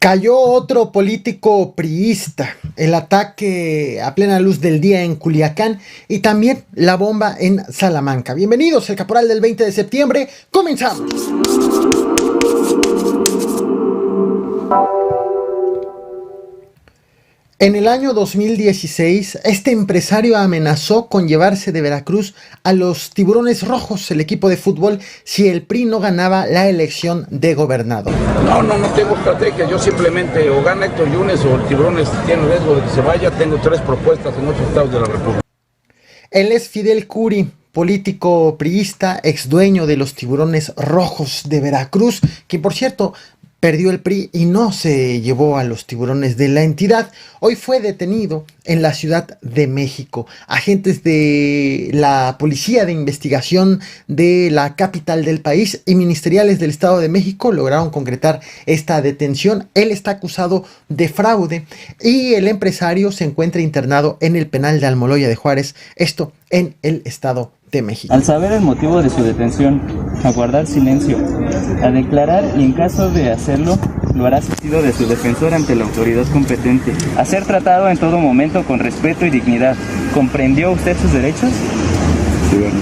Cayó otro político priista, el ataque a plena luz del día en Culiacán y también la bomba en Salamanca. Bienvenidos, el Caporal del 20 de septiembre, comenzamos. En el año 2016, este empresario amenazó con llevarse de Veracruz a los Tiburones Rojos, el equipo de fútbol, si el PRI no ganaba la elección de gobernador. No tengo estrategia, yo simplemente o gana Héctor Yunes o el Tiburones tiene riesgo de que se vaya. Tengo 3 propuestas en 8 estados de la República. Él es Fidel Curi, político priista, ex dueño de los Tiburones Rojos de Veracruz, que por cierto perdió el PRI y no se llevó a los Tiburones de la entidad. Hoy fue detenido en la Ciudad de México. Agentes de la Policía de Investigación de la capital del país y ministeriales del Estado de México lograron concretar esta detención. Él está acusado de fraude y el empresario se encuentra internado en el penal de Almoloya de Juárez, esto en el Estado de México. Al saber el motivo de su detención, a guardar silencio, a declarar y en caso de hacerlo, lo hará asistido de su defensor ante la autoridad competente, a ser tratado en todo momento con respeto y dignidad. ¿Comprendió usted sus derechos? Sí, bueno.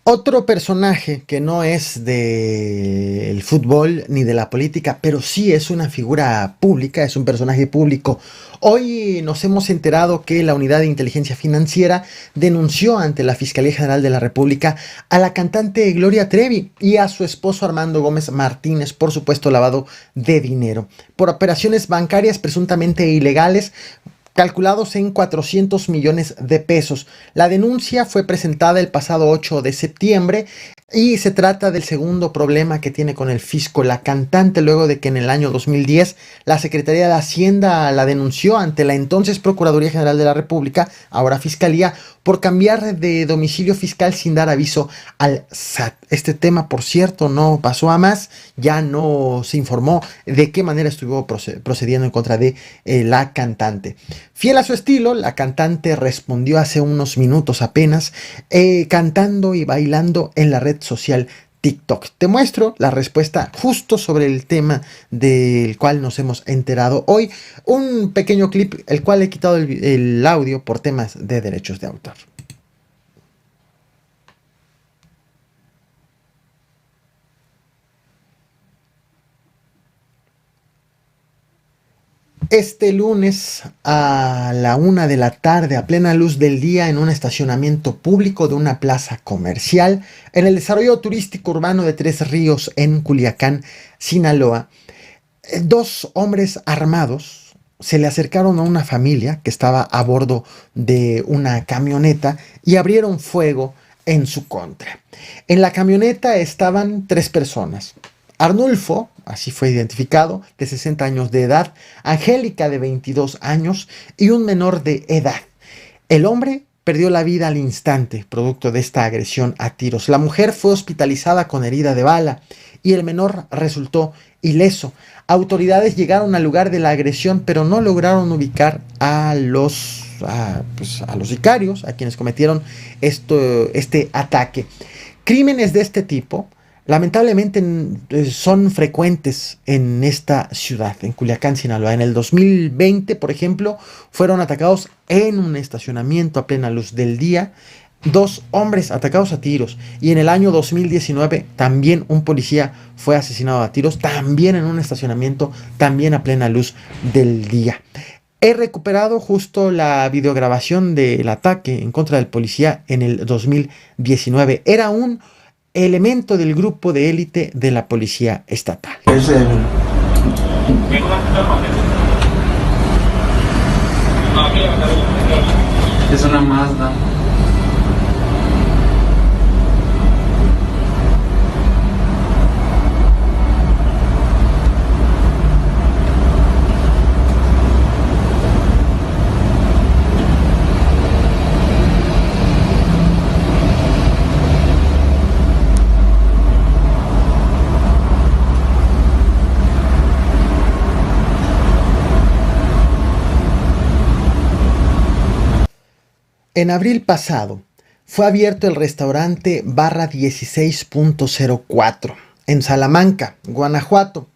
Otro personaje que no es del fútbol ni de la política, pero sí es una figura pública, es un personaje público. Hoy nos hemos enterado que la Unidad de Inteligencia Financiera denunció ante la Fiscalía General de la República a la cantante Gloria Trevi y a su esposo Armando Gómez Martínez por supuesto lavado de dinero, por operaciones bancarias presuntamente ilegales, calculados en 400 millones de pesos. La denuncia fue presentada el pasado 8 de septiembre y se trata del segundo problema que tiene con el fisco la cantante, luego de que en el año 2010 la Secretaría de Hacienda la denunció ante la entonces Procuraduría General de la República, ahora Fiscalía, por cambiar de domicilio fiscal sin dar aviso al SAT. Este tema, por cierto, no pasó a más, ya no se informó de qué manera estuvo procediendo en contra de la cantante. Fiel a su estilo, la cantante respondió hace unos minutos apenas, cantando y bailando en la red social TikTok. Te muestro la respuesta justo sobre el tema del cual nos hemos enterado hoy. Un pequeño clip, el cual he quitado el audio por temas de derechos de autor. Este lunes a la 1 de la tarde, a plena luz del día, en un estacionamiento público de una plaza comercial, en el desarrollo turístico urbano de Tres Ríos, en Culiacán, Sinaloa, 2 hombres armados se le acercaron a una familia que estaba a bordo de una camioneta y abrieron fuego en su contra. En la camioneta estaban 3 personas. Arnulfo, así fue identificado, de 60 años de edad, Angélica, de 22 años, y un menor de edad. El hombre perdió la vida al instante, producto de esta agresión a tiros. La mujer fue hospitalizada con herida de bala y el menor resultó ileso. Autoridades llegaron al lugar de la agresión, pero no lograron ubicar a los sicarios, a quienes cometieron este ataque. Crímenes de este tipo lamentablemente son frecuentes en esta ciudad, en Culiacán, Sinaloa. En el 2020, por ejemplo, fueron atacados en un estacionamiento a plena luz del día 2 hombres atacados a tiros. Y en el año 2019 también un policía fue asesinado a tiros, también en un estacionamiento, también a plena luz del día. He recuperado justo la videograbación del ataque en contra del policía en el 2019. Era un elemento del grupo de élite de la policía estatal. Es una Mazda. En abril pasado fue abierto el restaurante Barra 16.04 en Salamanca, Guanajuato.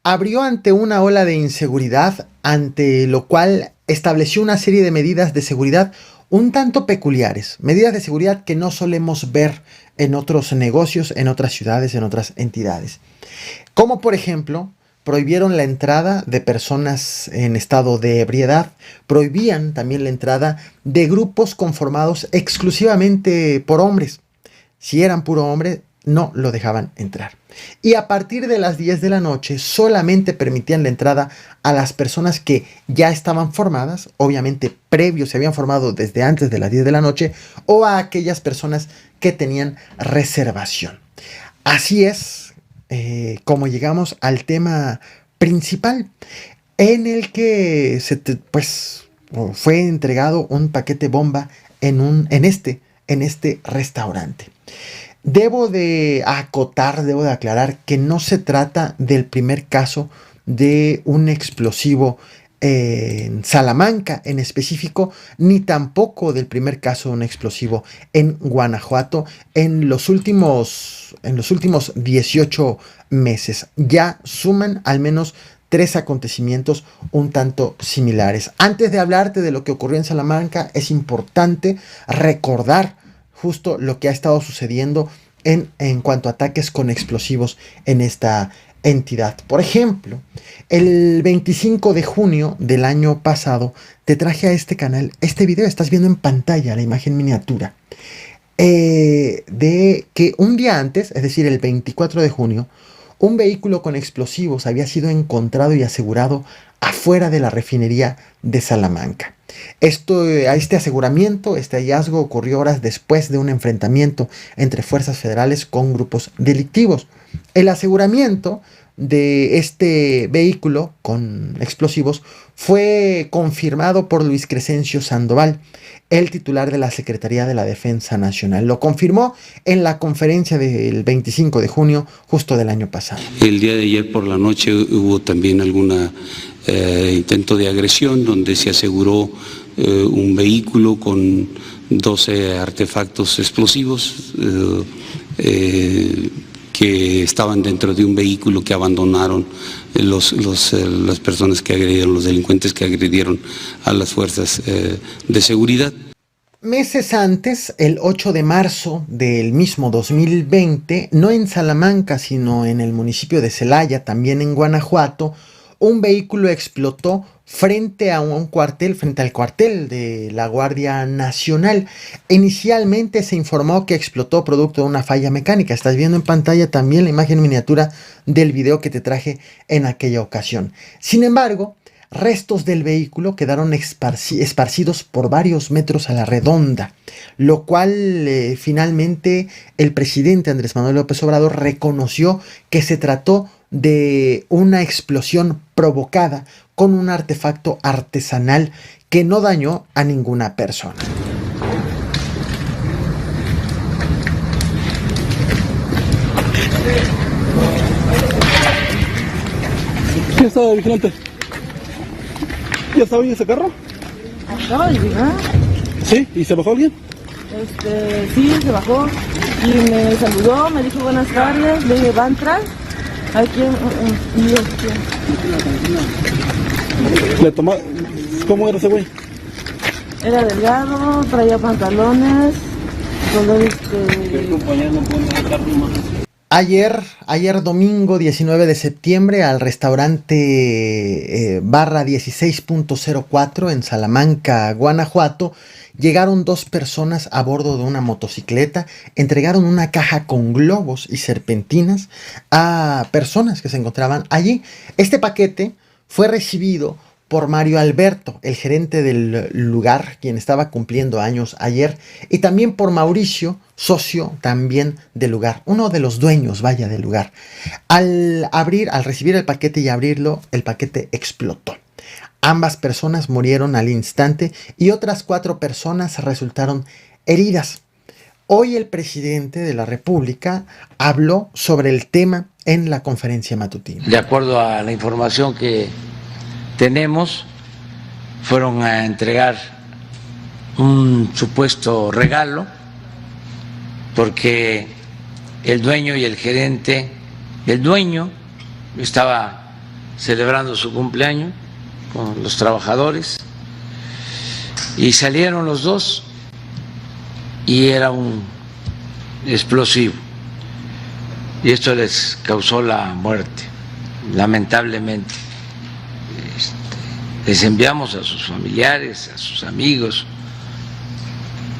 Abrió ante una ola de inseguridad, ante lo cual estableció una serie de medidas de seguridad un tanto peculiares, medidas de seguridad que no solemos ver en otros negocios, en otras ciudades, en otras entidades. Como por ejemplo, prohibieron la entrada de personas en estado de ebriedad, prohibían también la entrada de grupos conformados exclusivamente por hombres. Si eran puro hombre, no lo dejaban entrar. Y a partir de las 10 de la noche solamente permitían la entrada a las personas que ya estaban formadas, obviamente previos, se habían formado desde antes de las 10 de la noche, o a aquellas personas que tenían reservación. Así es como llegamos al tema principal, en el que fue entregado un paquete bomba en este restaurante. Debo de aclarar que no se trata del primer caso de un explosivo en Salamanca en específico, ni tampoco del primer caso de un explosivo en Guanajuato en los últimos 18 meses. Ya suman al menos 3 acontecimientos un tanto similares. Antes de hablarte de lo que ocurrió en Salamanca, es importante recordar justo lo que ha estado sucediendo en cuanto a ataques con explosivos en esta entidad. Por ejemplo, el 25 de junio del año pasado te traje a este canal este video, estás viendo en pantalla la imagen miniatura, de que un día antes, es decir, el 24 de junio, un vehículo con explosivos había sido encontrado y asegurado afuera de la refinería de Salamanca. Este aseguramiento, este hallazgo ocurrió horas después de un enfrentamiento entre fuerzas federales con grupos delictivos. El aseguramiento de este vehículo con explosivos fue confirmado por Luis Crescencio Sandoval, el titular de la Secretaría de la Defensa Nacional. Lo confirmó en la conferencia del 25 de junio, justo del año pasado. El día de ayer por la noche hubo también algún intento de agresión donde se aseguró un vehículo con 12 artefactos explosivos que estaban dentro de un vehículo que abandonaron las personas que agredieron, los delincuentes que agredieron a las fuerzas de seguridad. Meses antes, el 8 de marzo del mismo 2020, no en Salamanca, sino en el municipio de Celaya, también en Guanajuato, un vehículo explotó frente al cuartel de la Guardia Nacional. Inicialmente se informó que explotó producto de una falla mecánica. Estás viendo en pantalla también la imagen miniatura del video que te traje en aquella ocasión. Sin embargo, restos del vehículo quedaron esparcidos por varios metros a la redonda, lo cual finalmente el presidente Andrés Manuel López Obrador reconoció que se trató de una explosión provocada con un artefacto artesanal que no dañó a ninguna persona. ¿Quién estaba de vigilante? ¿Ya estaba en ese carro? Acaba de llegar. Sí, ¿y se bajó alguien? Sí, se bajó y me saludó, me dijo buenas tardes, le dije, ¿va a entrar? Aquí, Le tomó. ¿Cómo era ese güey? Era delgado, traía pantalones, Ayer domingo 19 de septiembre al restaurante barra 16.04 en Salamanca, Guanajuato, llegaron 2 personas a bordo de una motocicleta, entregaron una caja con globos y serpentinas a personas que se encontraban allí. Este paquete fue recibido por Mario Alberto, el gerente del lugar, quien estaba cumpliendo años ayer, y también por Mauricio, socio también del lugar, uno de los dueños, vaya, del lugar. Al recibir el paquete y abrirlo, el paquete explotó. Ambas personas murieron al instante y otras 4 personas resultaron heridas. Hoy el presidente de la República habló sobre el tema en la conferencia matutina. De acuerdo a la información que tenemos, fueron a entregar un supuesto regalo porque el dueño y el gerente El dueño estaba celebrando su cumpleaños con los trabajadores y salieron los dos y era un explosivo y esto les causó la muerte, lamentablemente. Les enviamos a sus familiares, a sus amigos,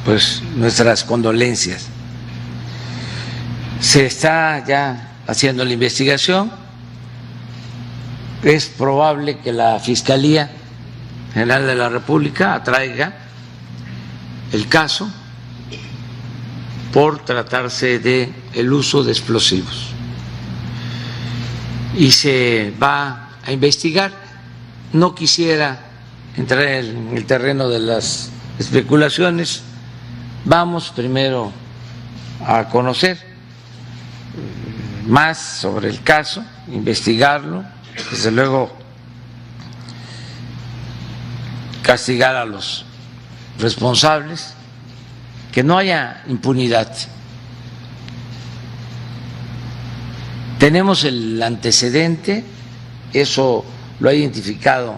pues nuestras condolencias. Se está ya haciendo la investigación. Es probable que la Fiscalía General de la República atraiga el caso por tratarse de el uso de explosivos y se va a investigar. No quisiera entrar en el terreno de las especulaciones. Vamos primero a conocer más sobre el caso, investigarlo, desde luego castigar a los responsables, que no haya impunidad. Tenemos el antecedente, eso lo ha identificado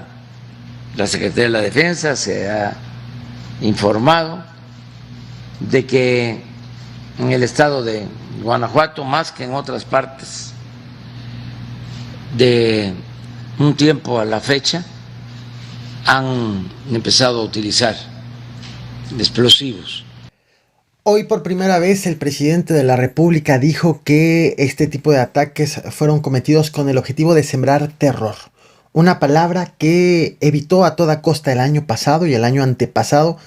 la Secretaría de la Defensa, se ha informado de que en el estado de Guanajuato, más que en otras partes, de un tiempo a la fecha, han empezado a utilizar explosivos. Hoy por primera vez el presidente de la República dijo que este tipo de ataques fueron cometidos con el objetivo de sembrar terror. Una palabra que evitó a toda costa el año pasado y el año antepasado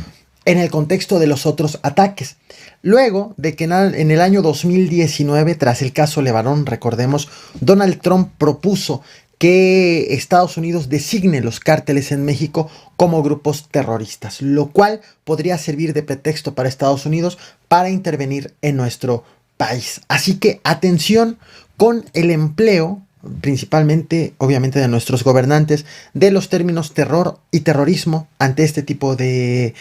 en el contexto de los otros ataques. Luego de que en el año 2019, tras el caso Levarón, recordemos, Donald Trump propuso que Estados Unidos designe los cárteles en México como grupos terroristas, lo cual podría servir de pretexto para Estados Unidos para intervenir en nuestro país. Así que atención con el empleo, principalmente, obviamente, de nuestros gobernantes, de los términos terror y terrorismo ante este tipo de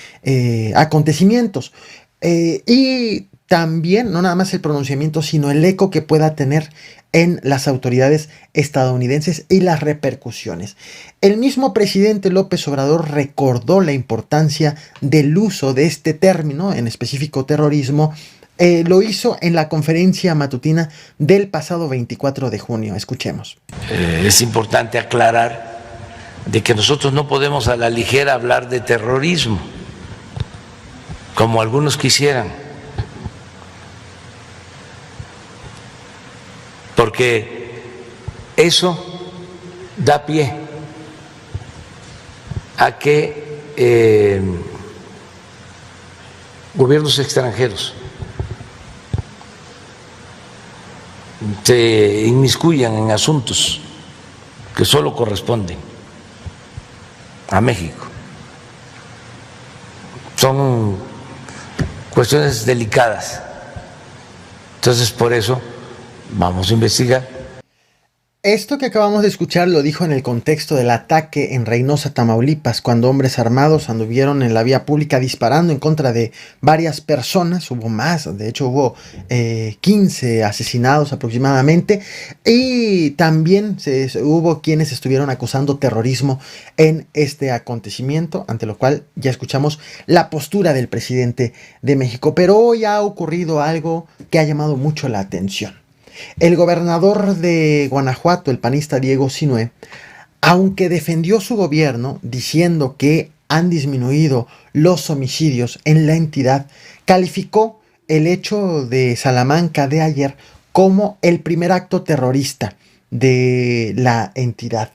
acontecimientos. Y también, no nada más el pronunciamiento, sino el eco que pueda tener en las autoridades estadounidenses y las repercusiones. El mismo presidente López Obrador recordó la importancia del uso de este término, en específico terrorismo. Lo hizo en la conferencia matutina del pasado 24 de junio. Escuchemos. Es importante aclarar de que nosotros no podemos a la ligera hablar de terrorismo, como algunos quisieran, porque eso da pie a que gobiernos extranjeros se inmiscuyan en asuntos que solo corresponden a México. Son cuestiones delicadas. Entonces, por eso vamos a investigar. Esto que acabamos de escuchar lo dijo en el contexto del ataque en Reynosa, Tamaulipas, cuando hombres armados anduvieron en la vía pública disparando en contra de varias personas. Hubo más, de hecho hubo 15 asesinados aproximadamente, y también hubo quienes estuvieron acusando terrorismo en este acontecimiento, ante lo cual ya escuchamos la postura del presidente de México. Pero hoy ha ocurrido algo que ha llamado mucho la atención. El gobernador de Guanajuato, el panista Diego Sinue, aunque defendió su gobierno diciendo que han disminuido los homicidios en la entidad, calificó el hecho de Salamanca de ayer como el primer acto terrorista de la entidad.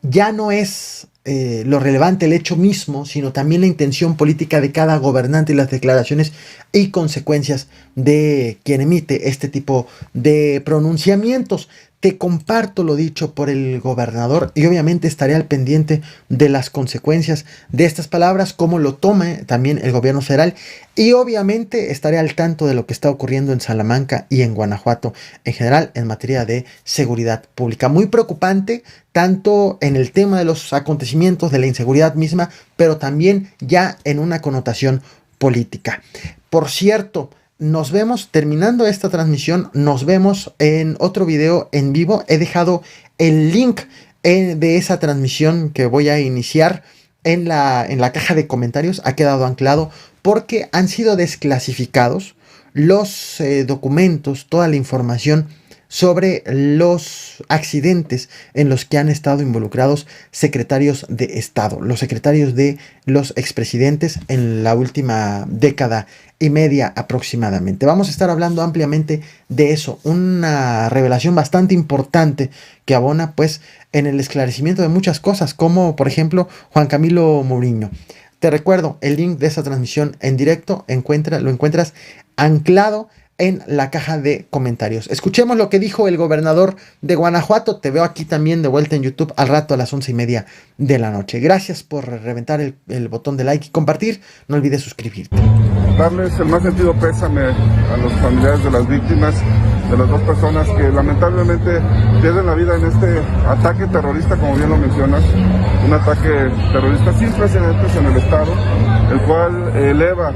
Ya no es lo relevante el hecho mismo, sino también la intención política de cada gobernante y las declaraciones y consecuencias de quien emite este tipo de pronunciamientos. Te comparto lo dicho por el gobernador y obviamente estaré al pendiente de las consecuencias de estas palabras, cómo lo tome también el gobierno federal, y obviamente estaré al tanto de lo que está ocurriendo en Salamanca y en Guanajuato en general en materia de seguridad pública. Muy preocupante, tanto en el tema de los acontecimientos, de la inseguridad misma, pero también ya en una connotación política. Por cierto, nos vemos terminando esta transmisión, nos vemos en otro video en vivo. He dejado el link de esa transmisión que voy a iniciar en la caja de comentarios. Ha quedado anclado porque han sido desclasificados los documentos, toda la información sobre los accidentes en los que han estado involucrados secretarios de Estado, los secretarios de los expresidentes en la última década y media aproximadamente. Vamos a estar hablando ampliamente de eso, una revelación bastante importante que abona pues en el esclarecimiento de muchas cosas, como por ejemplo Juan Camilo Mourinho. Te recuerdo, el link de esta transmisión en directo lo encuentras anclado en la caja de comentarios. Escuchemos lo que dijo el gobernador de Guanajuato. Te veo aquí también de vuelta en YouTube al rato a las 11:30 de la noche. Gracias por reventar el botón de like y compartir. No olvides suscribirte. Darles el más sentido pésame a los familiares de las víctimas, de las dos personas que lamentablemente pierden la vida en este ataque terrorista, como bien lo mencionas, un ataque terrorista sin precedentes en el Estado, el cual eleva